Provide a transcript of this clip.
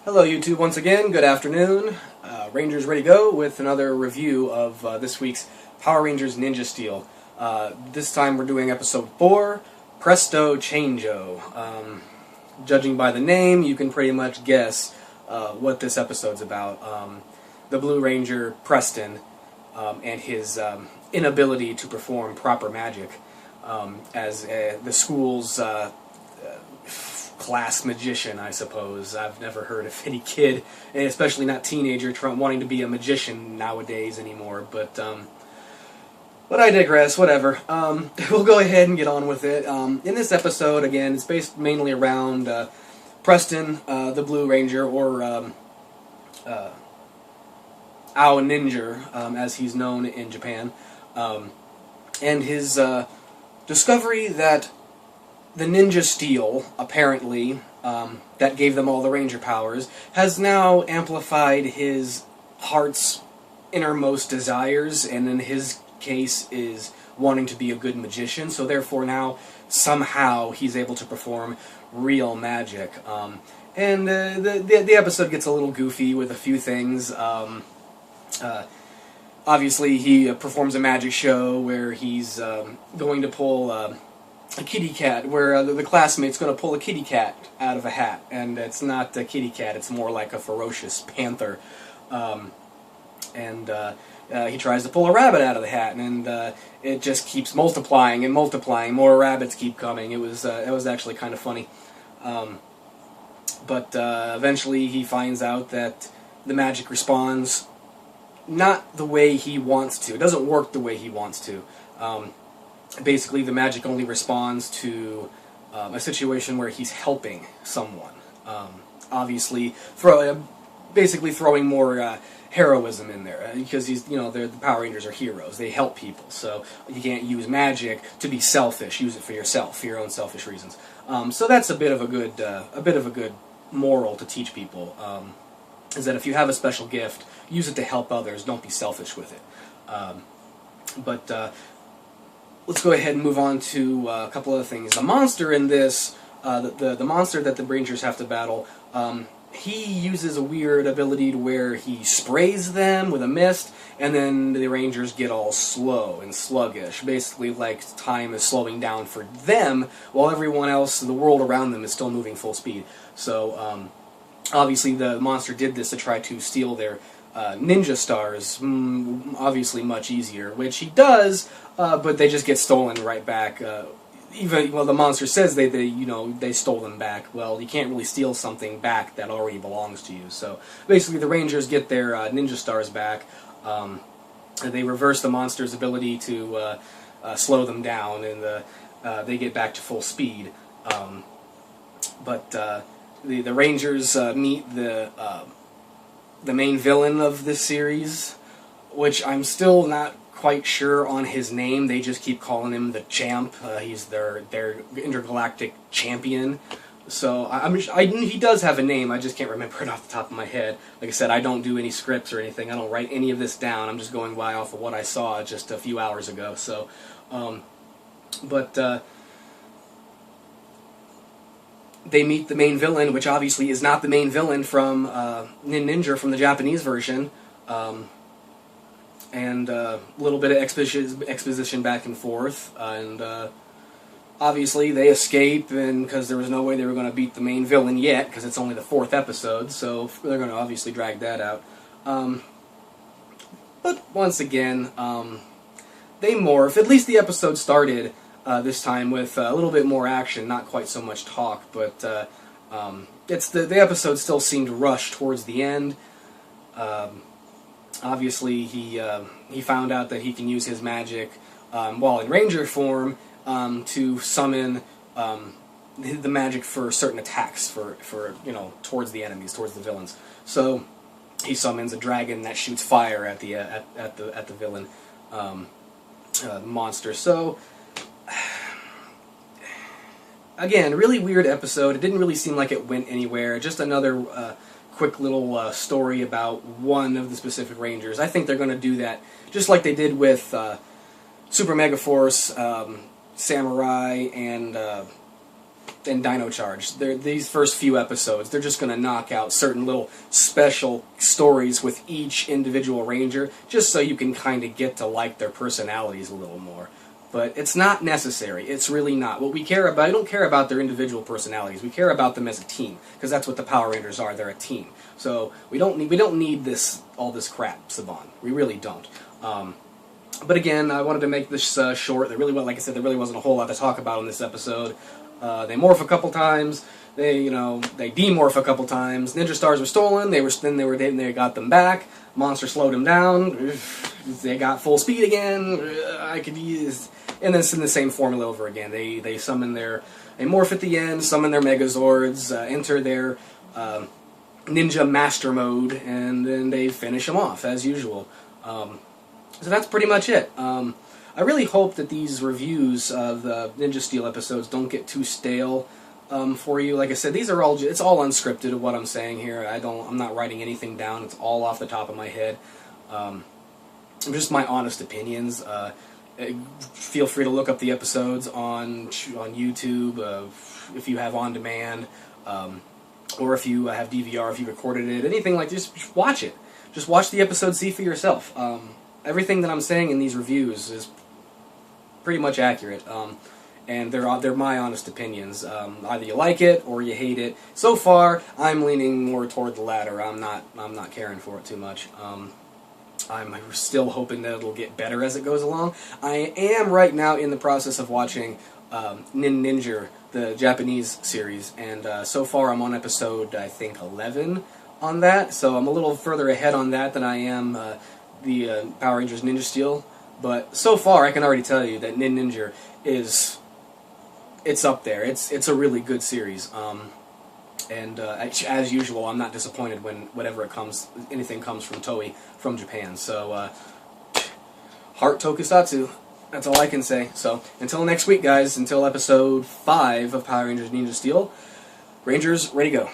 Hello YouTube once again, good afternoon. Rangers ready to go with another review of this week's Power Rangers Ninja Steel. This time we're doing episode 4, Presto Changeo. Judging by the name, you can pretty much guess what this episode's about. The Blue Ranger, Preston, and his inability to perform proper magic as the school's class magician, I suppose. I've never heard of any kid, and especially not teenager, wanting to be a magician nowadays anymore, but I digress, whatever. We'll go ahead and get on with it. In this episode, again, it's based mainly around Preston, the Blue Ranger, or Ao Ninja, as he's known in Japan, and his discovery that the Ninja Steel, apparently, that gave them all the Ranger powers, has now amplified his heart's innermost desires, and in his case is wanting to be a good magician, so therefore now, somehow, he's able to perform real magic. And the episode gets a little goofy with a few things. Obviously, he performs a magic show where he's going to pull a kitty cat, where the classmate's going to pull a kitty cat out of a hat, and it's not a kitty cat, it's more like a ferocious panther. He tries to pull a rabbit out of the hat, and it just keeps multiplying and multiplying. More rabbits keep coming. It was actually kind of funny. But eventually he finds out that the magic responds not the way he wants to. It doesn't work the way he wants to. Basically, the magic only responds to a situation where he's helping someone. Obviously, basically throwing more heroism in there, because the Power Rangers are heroes. They help people, so you can't use magic to be selfish. Use it for yourself, for your own selfish reasons. So that's a bit of a good moral to teach people. Is that if you have a special gift, use it to help others. Don't be selfish with it. Let's go ahead and move on to a couple other things. The monster in this, the monster that the Rangers have to battle, he uses a weird ability to where he sprays them with a mist, and then the Rangers get all slow and sluggish. Basically, like time is slowing down for them, while everyone else, the world around them, is still moving full speed. So, obviously the monster did this to try to steal their ninja stars, obviously much easier, which he does, but they just get stolen right back. The monster says they stole them back. Well, you can't really steal something back that already belongs to you. So basically, the Rangers get their ninja stars back. They reverse the monster's ability to slow them down, and they get back to full speed. The Rangers meet the main villain of this series, which I'm still not quite sure on his name. They just keep calling him the Champ. He's their intergalactic champion. So he does have a name. I just can't remember it off the top of my head. Like I said, I don't do any scripts or anything. I don't write any of this down. I'm just going by off of what I saw just a few hours ago. So, they meet the main villain, which obviously is not the main villain from Ninja from the Japanese version, and a little bit of exposition back and forth, and obviously they escape, and because there was no way they were going to beat the main villain yet, because it's only the 4th episode, so they're going to obviously drag that out. But once again, they morph. At least the episode started this time with a little bit more action, not quite so much talk, but the episode still seemed rushed towards the end. Obviously, he found out that he can use his magic while in Ranger form to summon the magic for certain attacks for towards the enemies, towards the villains. So he summons a dragon that shoots fire at the villain monster. So, again, really weird episode. It didn't really seem like it went anywhere. Just another quick little story about one of the specific Rangers. I think they're going to do that just like they did with Super Mega Force, Samurai, and Dino Charge. These first few episodes, they're just going to knock out certain little special stories with each individual Ranger, just so you can kind of get to like their personalities a little more. But it's not necessary. It's really not. What we care about, I don't care about their individual personalities. We care about them as a team, because that's what the Power Rangers are. They're a team. So we don't need all this crap, Saban. We really don't. But again, I wanted to make this short. Like I said, there really wasn't a whole lot to talk about in this episode. They morph a couple times. They demorph a couple times. Ninja Stars were stolen. They got them back. Monster slowed them down. They got full speed again. And then it's in the same formula over again. They morph at the end, summon their Megazords, enter their Ninja Master Mode, and then they finish them off as usual. So that's pretty much it. I really hope that these reviews of the Ninja Steel episodes don't get too stale for you. Like I said, it's all unscripted of what I'm saying here. I'm not writing anything down. It's all off the top of my head. Just my honest opinions. Feel free to look up the episodes on YouTube if you have on demand, or if you have DVR, if you recorded it, anything like this. Just watch it. Just watch the episode, see for yourself. Everything that I'm saying in these reviews is pretty much accurate, and they're my honest opinions. Either you like it or you hate it. So far, I'm leaning more toward the latter. I'm not caring for it too much. I'm still hoping that it'll get better as it goes along. I am right now in the process of watching Ninja, the Japanese series, and so far I'm on episode, I think, 11 on that, so I'm a little further ahead on that than I am the Power Rangers Ninja Steel. But so far, I can already tell you that Ninja it's up there. It's a really good series. And as usual, I'm not disappointed when anything comes from Toei from Japan. So, Heart Tokusatsu. That's all I can say. So, until next week, guys, until episode 5 of Power Rangers Ninja Steel, Rangers, ready to go.